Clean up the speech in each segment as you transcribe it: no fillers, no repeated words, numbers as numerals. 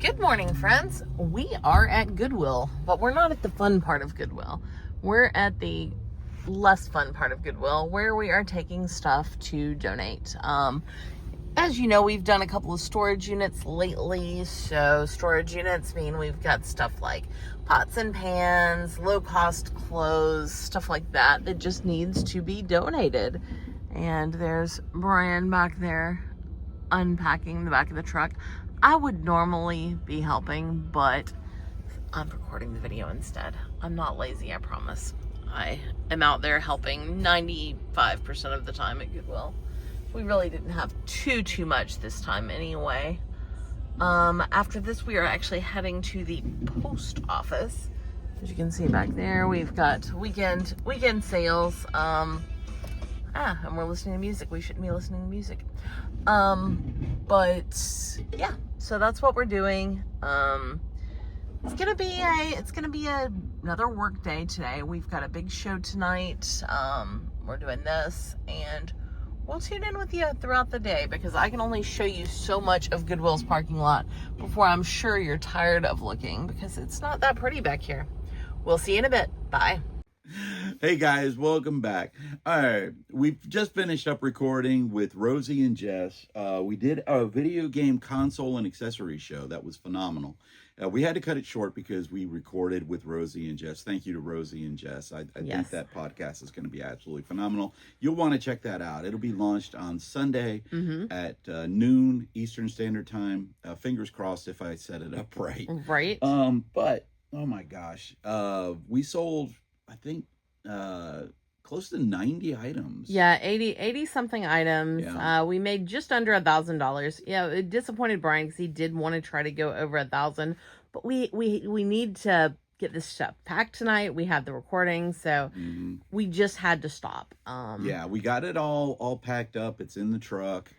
Good morning, friends. We are at Goodwill, but we're not at the fun part of Goodwill. We're at the less fun part of Goodwill, where we are taking stuff to donate. As you know, we've done a couple of storage units lately. So storage units mean we've got stuff like pots and pans, low-cost clothes, stuff like that that just needs to be donated. And there's Brian back there unpacking the back of the truck. I would normally be helping, but I'm recording the video instead. I'm not lazy, I promise. I am out there helping 95% of the time at Goodwill. We really didn't have too much this time anyway. After this, we are actually heading to the post office. As you can see back there, we've got weekend sales. And we're listening to music. We shouldn't be listening to music. But yeah, so that's what we're doing. It's gonna be another work day today. We've got a big show tonight. We're doing this, and we'll tune in with you throughout the day because I can only show you so much of Goodwill's parking lot before I'm sure you're tired of looking because it's not that pretty back here. We'll see you in a bit. Bye. Hey guys, welcome back. All right, we've just finished up recording with Rosie and Jess. We did a video game console and accessory show. That was phenomenal. We had to cut it short because we recorded with Rosie and Jess. Thank you to Rosie and Jess. I think that podcast is going to be absolutely phenomenal. You'll want to check that out. It'll be launched on Sunday at noon Eastern Standard Time. Fingers crossed if I set it up right. Right. But oh my gosh, we sold, I think, close to 90 items. Yeah, 80 something items. Yeah. We made just under $1,000. Yeah, it disappointed Brian because he did want to try to go over 1,000, but we need to get this stuff packed tonight. We have the recording, so we just had to stop. Yeah, we got it all packed up. It's in the truck.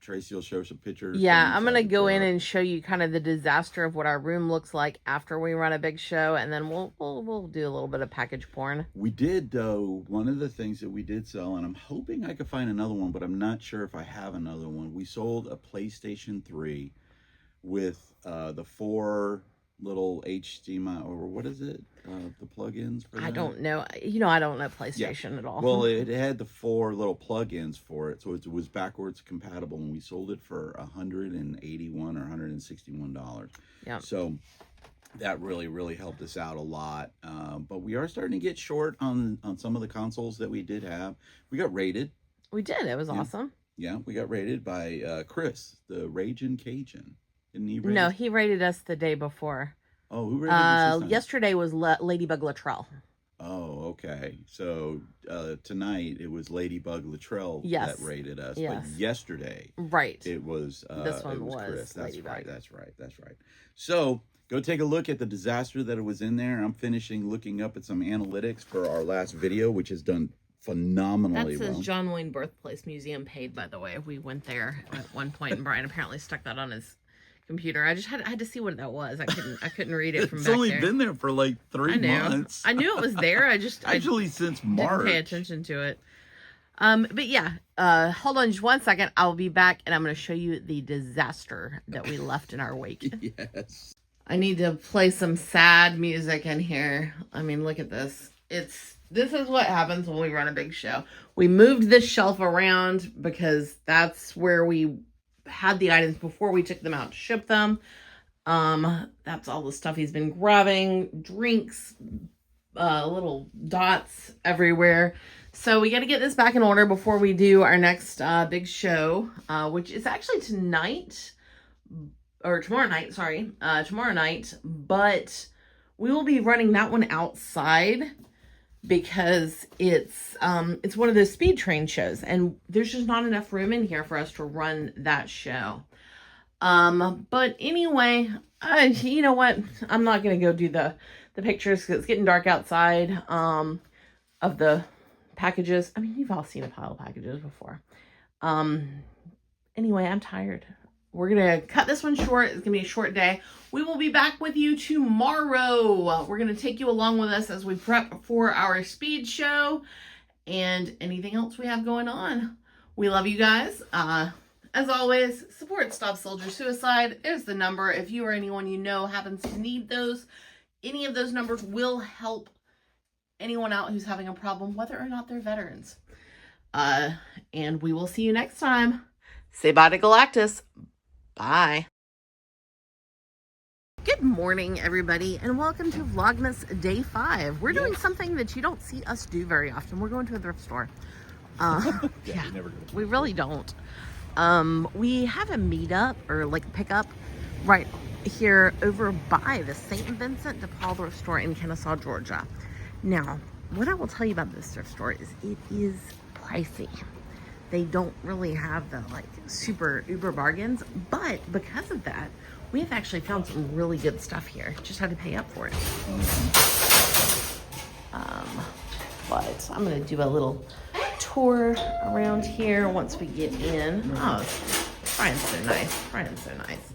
Tracy will show some pictures. Yeah, I'm gonna go in and show you kind of the disaster of what our room looks like after we run a big show, and then we'll do a little bit of package porn. We did, though, one of the things that we did sell, and I'm hoping I could find another one, but I'm not sure if I have another one. We sold a PlayStation 3 with the 4 little HDMI, or what is it? The plugins for that? I don't know. I don't know PlayStation at all. Well, it had the 4 little plugins for it, so it was backwards compatible, and we sold it for $181 or $161. Yeah. So that really helped us out a lot. But we are starting to get short on some of the consoles that we did have. We got rated. We did. It was awesome. Yeah, we got rated by Chris, the Ragin' Cajun. Didn't he rate No, us? he rated us the day before. Oh, who rated us this time? Yesterday was Ladybug Latrell. Oh, okay. So tonight it was Ladybug Latrell that rated us. Yes. But yesterday, it was this one was Chris. That's Ladybug. right. That's right. So go take a look at the disaster that was in there. I'm finishing looking up at some analytics for our last video, which has done phenomenally well. That says John Wayne Birthplace Museum paid, by the way. We went there at one point, and Brian apparently stuck that on his computer. I had to see what that was. I couldn't read it from back there. It's only been there for like 3 months. I knew it was there. Actually since March. Didn't pay attention to it. But yeah, hold on just 1 second. I'll be back and I'm going to show you the disaster that we left in our wake. Yes. I need to play some sad music in here. I mean, look at this. This is what happens when we run a big show. We moved this shelf around because that's where we had the items before we took them out to ship them. That's all the stuff he's been grabbing, drinks, little dots everywhere. So we got to get this back in order before we do our next big show, which is actually tonight, or tomorrow night, sorry, tomorrow night, but we will be running that one outside because it's one of those speed train shows, and there's just not enough room in here for us to run that show. But anyway, you know what? I'm not gonna go do the pictures because it's getting dark outside of the packages. I mean, you've all seen a pile of packages before. Anyway, I'm tired. We're going to cut this one short. It's going to be a short day. We will be back with you tomorrow. We're going to take you along with us as we prep for our speed show and anything else we have going on. We love you guys. As always, support Stop Soldier Suicide is the number. If you or anyone you know happens to need those, any of those numbers will help anyone out who's having a problem, whether or not they're veterans. And we will see you next time. Say bye to Galactus. Bye. Good morning, everybody, and welcome to Vlogmas Day 5. We're doing something that you don't see us do very often. We're going to a thrift store. Yeah, we really don't. We have a meetup or like pickup right here over by the St. Vincent de Paul thrift store in Kennesaw, Georgia. Now, what I will tell you about this thrift store is it is pricey. They don't really have the like super uber bargains, but because of that, we have actually found some really good stuff here. Just had to pay up for it. But I'm gonna do a little tour around here once we get in. Oh, Brian's so nice. Brian's so nice.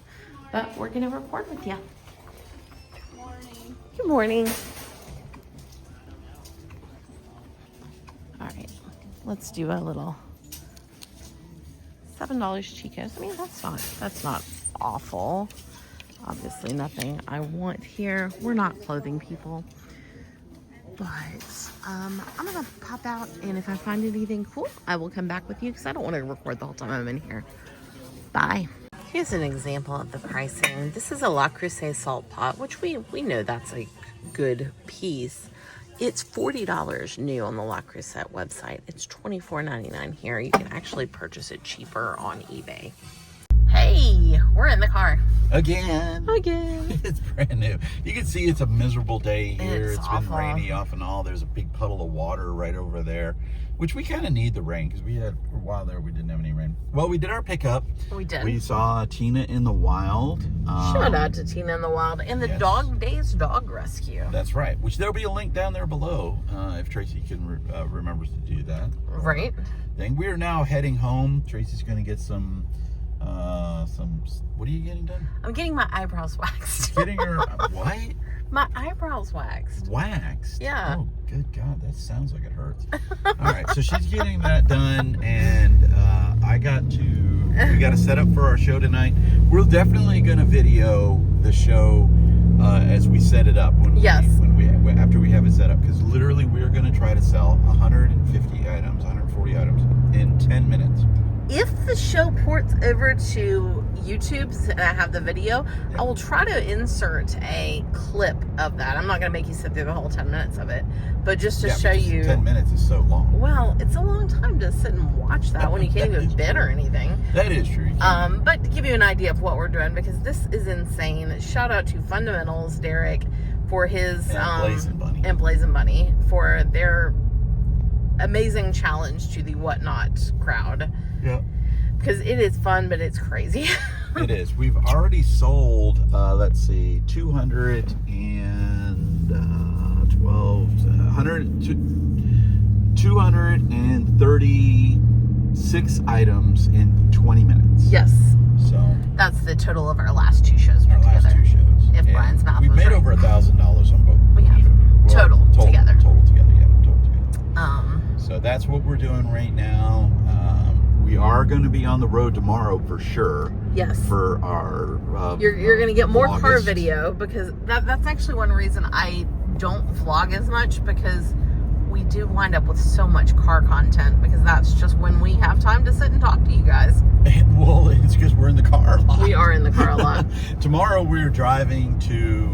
But we're gonna record with you. Good morning. Good morning. All right, let's do a little $7 Chicos. I mean, that's not awful. Obviously nothing I want here. We're not clothing people. But I'm gonna pop out, and if I find anything cool, I will come back with you because I don't want to record the whole time I'm in here. Bye. Here's an example of the pricing. This is a La Crusade salt pot, which we know that's a good piece. It's $40 new on the La Crusade website. It's $24.99 here. You can actually purchase it cheaper on eBay. Hey, we're in the car. Again. It's brand new. You can see it's a miserable day here. It's been rainy off and all. There's a big puddle of water right over there, which we kind of need the rain because we had for a while there we didn't have any rain. Well, we did our pickup. We did. We saw Tina in the Wild. Shout out to Tina in the Wild and the Dog Days Dog Rescue. That's right. Which there'll be a link down there below if Tracy can remembers to do that. Right. Then we are now heading home. Tracy's going to get some. What are you getting done? I'm getting my eyebrows waxed. Getting your what? My eyebrows waxed. Waxed? Yeah. Oh, good God, that sounds like it hurts. All right, so she's getting that done, and we got to set up for our show tonight. We're definitely going to video the show as we set it up. After we have it set up, because literally we're going to try to sell 150 items, 140 items in 10 minutes. If the show ports over to YouTube and I have the video, I will try to insert a clip of that. I'm not going to make you sit through the whole 10 minutes of it, but just to show you. 10 minutes is so long. Well, it's a long time to sit and watch that when you can't even bid or anything. That is true. But to give you an idea of what we're doing, because this is insane. Shout out to Fundamentals, Derek, for his and Blazing Bunny for their amazing challenge to the Whatnot crowd. Yeah. Because it is fun, but it's crazy. It is. We've already sold, 236 items in 20 minutes. Yes. So that's the total of our last two shows put together. Last two shows. If Brian's math we've was made right. over $1,000 on both. We have. Total together. Total together. So that's what we're doing right now. We are going to be on the road tomorrow for sure. Yes. For our you're going to get more Vlogust. car video because that's actually one reason I don't vlog as much, because we do wind up with so much car content, because that's just when we have time to sit and talk to you guys. Well, it's because we're in the car a lot. We are in the car a lot. Tomorrow we're driving to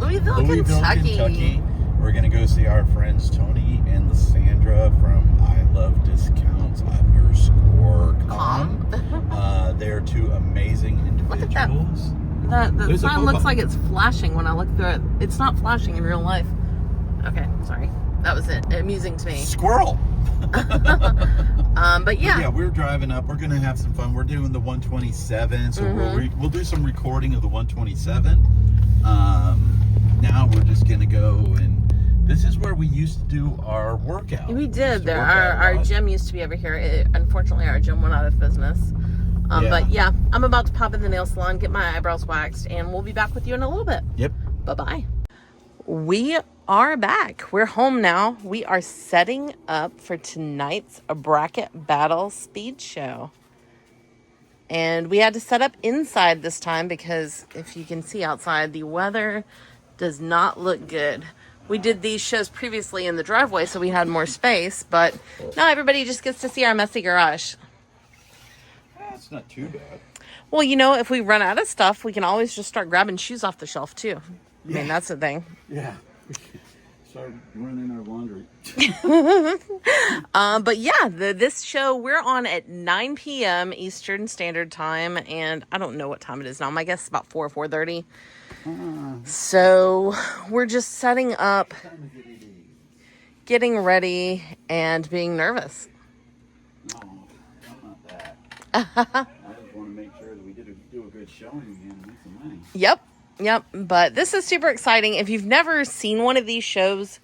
Louisville, Kentucky. We're going to go see our friends Tony and Lysandra from I Love Discounts _com. They're two amazing individuals. The sign looks like it's flashing when I look through it. It's not flashing in real life. Okay, sorry. That was it. Amusing to me. Squirrel. But yeah. Yeah, we're driving up. We're going to have some fun. We're doing the 127, so we'll do some recording of the 127. Now we're just going to go, and this is where we used to do our workout. We did. Our gym used to be over here. Unfortunately, our gym went out of business. But yeah, I'm about to pop in the nail salon, get my eyebrows waxed, and we'll be back with you in a little bit. Yep. Bye-bye. We are back. We're home now. We are setting up for tonight's bracket battle speed show. And we had to set up inside this time because if you can see outside, the weather does not look good. We did these shows previously in the driveway, so we had more space, but now everybody just gets to see our messy garage. That's not too bad. Well, you know, if we run out of stuff, we can always just start grabbing shoes off the shelf, too. I mean, that's the thing. Yeah. Start running our laundry. But yeah, this show, we're on at 9 p.m. Eastern Standard Time, and I don't know what time it is now. My guess is about 4:30. So we're just setting up, getting ready, and being nervous. No, I'm not that. I just want to make sure that we do a good showing again and make some money. Yep. But this is super exciting. If you've never seen one of these shows,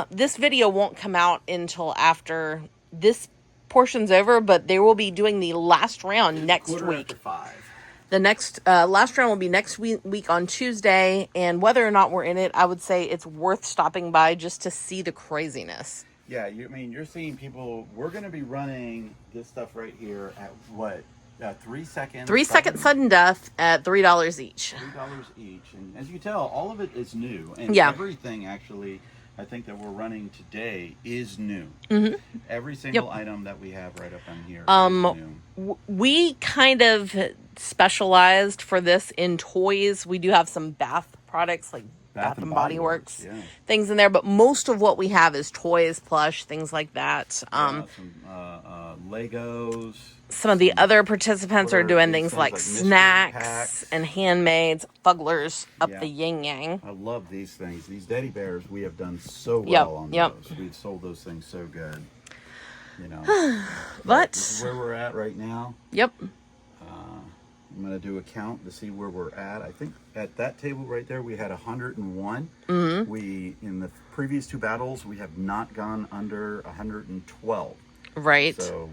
this video won't come out until after this portion's over, but they will be doing the last round next week. After 5. The next last round will be next week on Tuesday, and whether or not we're in it, I would say it's worth stopping by just to see the craziness. Yeah, you're seeing people. We're going to be running this stuff right here at what? 3 seconds. 3 second sudden death at $3 each. $3 each, and as you can tell, all of it is new, and everything actually. I think that we're running today is new. Mm-hmm. Every single item that we have right up on here is new. We kind of specialized for this in toys. We do have some bath products like Bath and Body Works, things in there, but most of what we have is toys, plush, things like that. Some Legos. Some of the other participants are doing things like snacks and handmaids, fugglers up the yin yang. I love these things. These teddy bears, we have done so well on those. We've sold those things so good. You know. But this is where we're at right now. Yep. I'm going to do a count to see where we're at. I think at that table right there, we had 101. Mm-hmm. In the previous 2 battles, we have not gone under 112. Right. So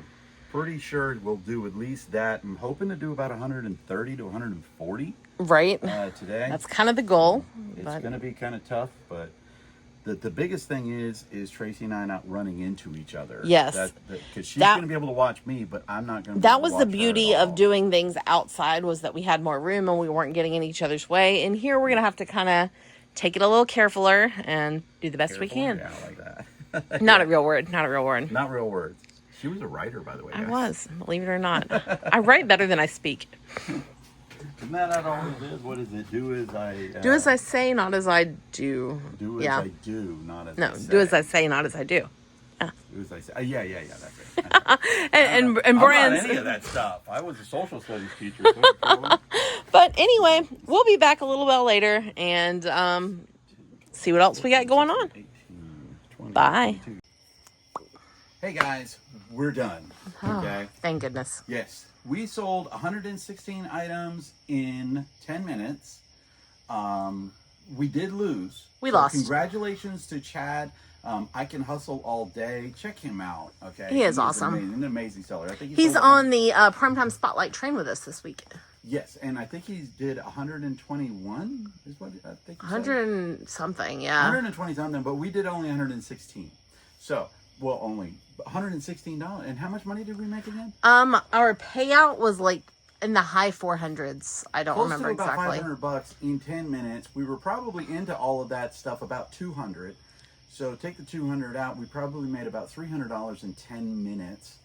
pretty sure we'll do at least that. I'm hoping to do about 130 to 140. Right. Today. That's kind of the goal. It's going to be kind of tough, but the biggest thing is Tracy and I not running into each other. Yes. Because she's going to be able to watch me, but I'm not going to be That able to was the watch beauty her at all. of doing things outside, was that we had more room and we weren't getting in each other's way. And here we're going to have to kind of take it a little carefuler and do the best we can. Yeah, like that. Not a real word. Not a real word. Not real words. She was a writer, by the way. I was, believe it or not. I write better than I speak. Isn't that all it is? What is it? Do as I... do as I say, not as I do. Do as I do, not as I say. No, do as I say, not as I do. Do as I say. Yeah, that's it. and I'm Brian's... not any of that stuff. I was a social studies teacher. But anyway, we'll be back a little bit later and see what else we got going on. 18, 20, Bye. 22. Hey guys, we're done. Okay. Thank goodness. Yes, we sold 116 items in 10 minutes. We did lose. We lost. Congratulations to Chad. I Can Hustle All Day. Check him out. Okay. He is awesome. An amazing seller. I think he's on the Primetime Spotlight train with us this week. Yes, and I think he did 121. Is what I think. 100 and something, yeah. 120 something, but we did only 116. So. Well, only $116. And how much money did we make again? Our payout was like in the high 400s. I don't remember exactly. Close to about $500 in 10 minutes. We were probably into all of that stuff about 200. So take the 200 out. We probably made about $300 in 10 minutes.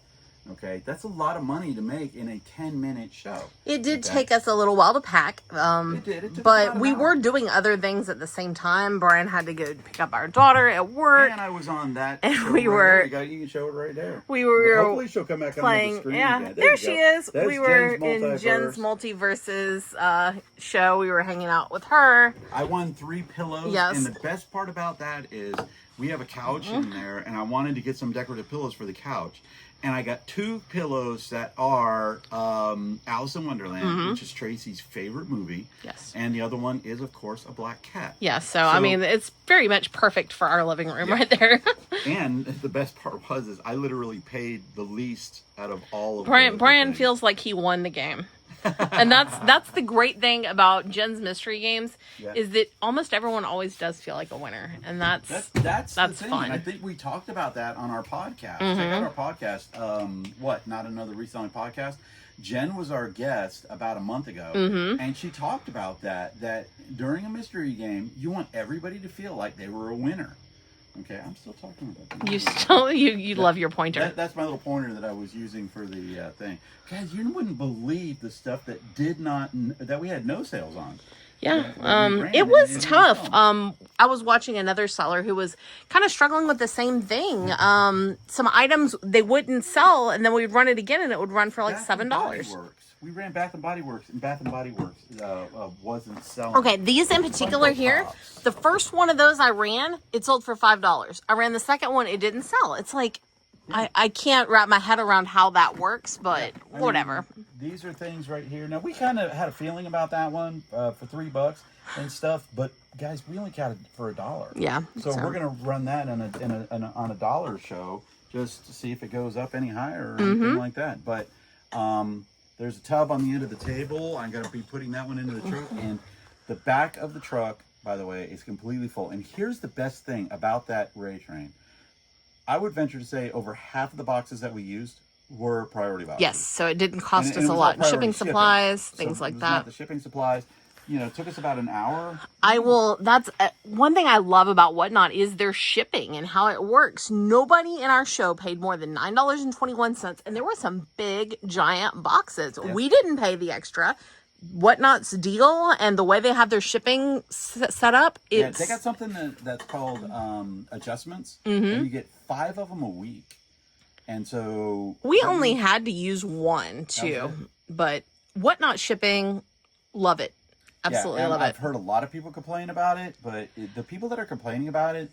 Okay, that's a lot of money to make in a 10-minute show. It did take us a little while to pack. It did. It took but we were doing other things at the same time. Brian had to go pick up our daughter at work. And I was on that. And we were. You can show it right there. We were. Hopefully she'll come back playing. On the screen Yeah, again. there she is. That's we were Jen's in Jen's Multiverses show. We were hanging out with her. I won 3 pillows. Yes. And the best part about that is we have a couch in there, and I wanted to get some decorative pillows for the couch. And I got 2 pillows that are Alice in Wonderland, which is Tracy's favorite movie. Yes. And the other one is, of course, a black cat. Yeah, so I mean, it's very much perfect for our living room right there. And the best part is I literally paid the least out of all of Brian feels like he won the game. And that's the great thing about Jen's mystery games is that almost everyone always does feel like a winner, and that's the thing. fun. And I think we talked about that on our podcast. Check out our podcast. Not another reselling podcast. Jen was our guest about a month ago, and she talked about that during a mystery game, you want everybody to feel like they were a winner. Okay, I'm still talking about that. You still, you love your pointer. That's my little pointer that I was using for the thing. Guys, you wouldn't believe the stuff that that we had no sales on. Yeah, it was tough. I was watching another seller who was kind of struggling with the same thing. Some items they wouldn't sell, and then we'd run it again, and it would run for like $7. We ran Bath and Body Works, and Bath and Body Works wasn't selling. Okay, these in particular here, the first one of those I ran, it sold for $5. I ran the second one, it didn't sell. It's like, I can't wrap my head around how that works, but whatever. These are things right here. Now, we kind of had a feeling about that one for $3 and stuff, but guys, we only got it for $1. Yeah. So we're gonna run that on a dollar show just to see if it goes up any higher or anything like that. But there's a tub on the end of the table. I'm gonna be putting that one into the truck, and the back of the truck, by the way, is completely full. And here's the best thing about that Ray Train. I would venture to say over half of the boxes that we used were priority boxes. Yes, so it didn't cost us a lot. Shipping supplies, things like that. The shipping supplies, it took us about an hour. That's one thing I love about Whatnot is their shipping and how it works. Nobody in our show paid more than $9.21, and there were some big, giant boxes. Yeah. We didn't pay the extra. Whatnot's deal and the way they have their shipping set up, they got something that's called adjustments, and you get 5 of them a week. And so we only had to use one too, but Whatnot shipping, love it. Absolutely love it. I've heard a lot of people complain about it, but the people that are complaining about it,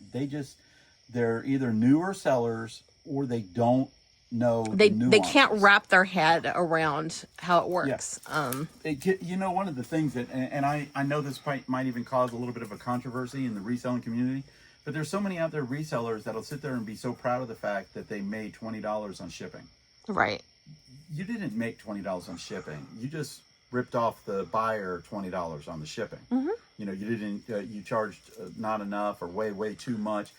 they're either newer sellers or they don't know they can't wrap their head around how it works. Yeah. One of the things that, and I know this might even cause a little bit of a controversy in the reselling community, but there's so many out there resellers that'll sit there and be so proud of the fact that they made $20 on shipping. Right. You didn't make $20 on shipping. You just ripped off the buyer $20 on the shipping. You didn't. You charged not enough or way too much.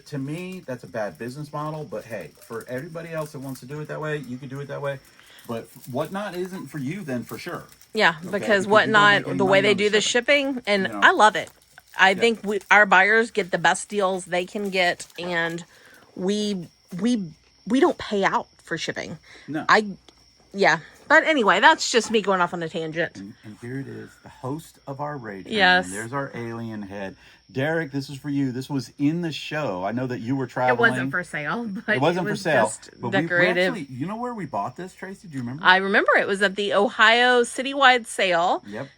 To me, that's a bad business model. But hey, for everybody else that wants to do it that way, you can do it that way. But Whatnot isn't for you, then for sure. Yeah, because Whatnot, the way they do the shipping, and I love it. I think our buyers get the best deals they can get, and we don't pay out for shipping. No. But anyway, that's just me going off on a tangent. And here it is, the host of our radio. Yes. There's our alien head. Derek, this is for you. This was in the show. I know that you were traveling. It wasn't for sale, but it wasn't for sale. Just decorative. We actually, you know where we bought this, Tracy? Do you remember? I remember it was at the Ohio citywide sale. Yep.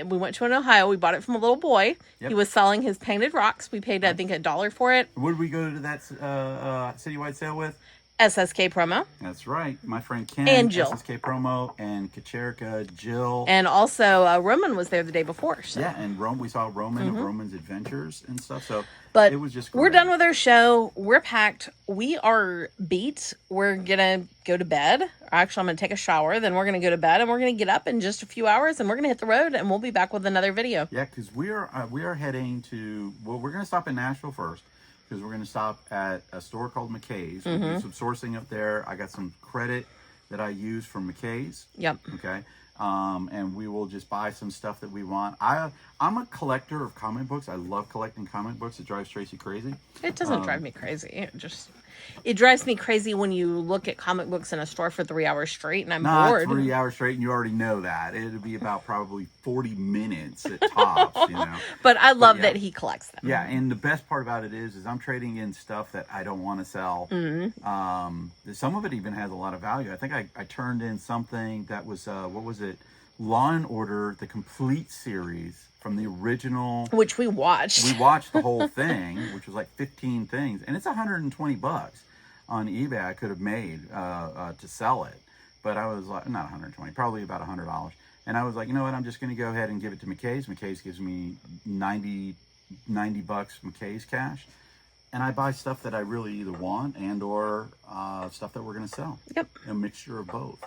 We went to an Ohio. We bought it from a little boy. Yep. He was selling his painted rocks. We paid, I think, $1 for it. What did we go to that citywide sale with? SSK Promo. That's right. My friend Ken. And Jill. SSK Promo. And Kacherika, Jill. And also Roman was there the day before. So. Yeah, and we saw Roman of Roman's Adventures and stuff. So but it was just great. We're done with our show. We're packed. We are beat. We're going to go to bed. Actually, I'm going to take a shower. Then we're going to go to bed. And we're going to get up in just a few hours. And we're going to hit the road. And we'll be back with another video. Yeah, because we are heading to... Well, we're going to stop in Nashville first. Because we're going to stop at a store called McKay's. We'll do some sourcing up there. I got some credit that I use from McKay's. Yep. Okay. And we will just buy some stuff that we want. I'm a collector of comic books. I love collecting comic books. It drives Tracy crazy. It doesn't drive me crazy. It drives me crazy when you look at comic books in a store for 3 hours straight and I'm bored. Not 3 hours straight, and you already know that. It'll be about probably 40 minutes at tops, But I love that he collects them. Yeah, and the best part about it is I'm trading in stuff that I don't want to sell. Some of it even has a lot of value. I think I turned in something that was, what was it? Law and Order, the complete series from the original, which we watched. We watched the whole thing, which was like 15 things, and it's $120 on eBay. I could have made to sell it, but I was like, not 120, probably about $100. And I was like, you know what? I'm just going to go ahead and give it to McKay's. McKay's gives me $90 McKay's cash, and I buy stuff that I really either want and or stuff that we're going to sell. Yep. A mixture of both.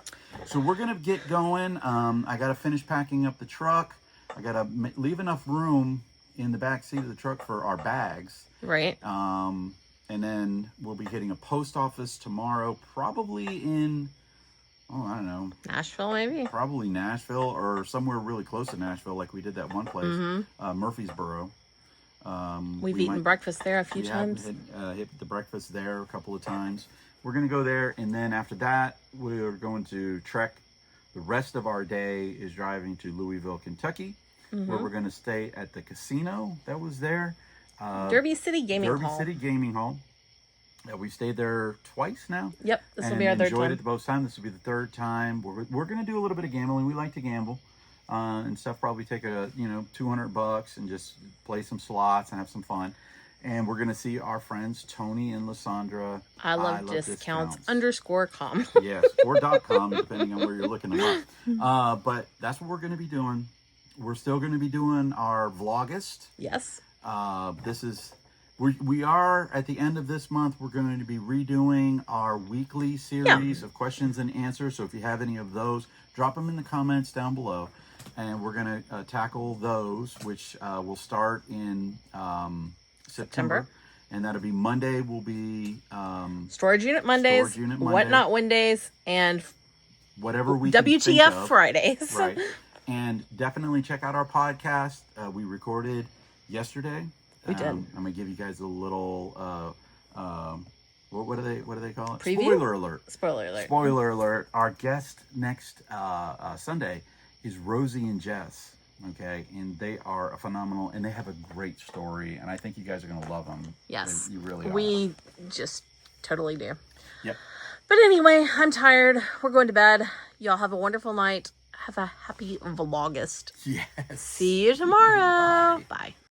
So we're going to get going. I got to finish packing up the truck. I got to leave enough room in the back seat of the truck for our bags. Right. And then we'll be hitting a post office tomorrow, probably in oh, I don't know, Nashville maybe. probably Nashville or somewhere really close to Nashville, like we did that one place, Mm-hmm. Murfreesboro. We've eaten breakfast there a few times. Hit the breakfast there a couple of times. We're going to go there, and then after that, we're going to trek. The rest of our day is driving to Louisville, Kentucky, where we're going to stay at the casino that was there. Derby City Gaming Hall. Derby City Gaming Hall. We stayed there twice now. Yep, this will be our third time. Enjoyed it both times. This will be the third time. We're going to do a little bit of gambling. We like to gamble. And stuff. Probably take a $200 and just play some slots and have some fun. And we're gonna see our friends Tony and Lysandra. I love discounts _com. Yes, or .com depending on where you're looking them up. But that's what we're gonna be doing. We're still gonna be doing our Vlogust. Yes. We are at the end of this month. We're going to be redoing our weekly series of questions and answers. So if you have any of those, drop them in the comments down below. And we're going to tackle those, which will start in September. And that'll be Monday will be... Storage Unit Mondays, Whatnot Wednesdays, and whatever we can think WTF of. Fridays. Right. And definitely check out our podcast. We recorded yesterday. We did. I'm going to give you guys a little... what do they call it? Preview? Spoiler alert. Spoiler alert. Spoiler alert. Our guest next Sunday is Rosie and Jess, okay? And they are phenomenal, and they have a great story, and I think you guys are going to love them. Yes. You really are. We just totally do. Yep. But anyway, I'm tired. We're going to bed. Y'all have a wonderful night. Have a happy Vlogust. Yes. See you tomorrow. Bye.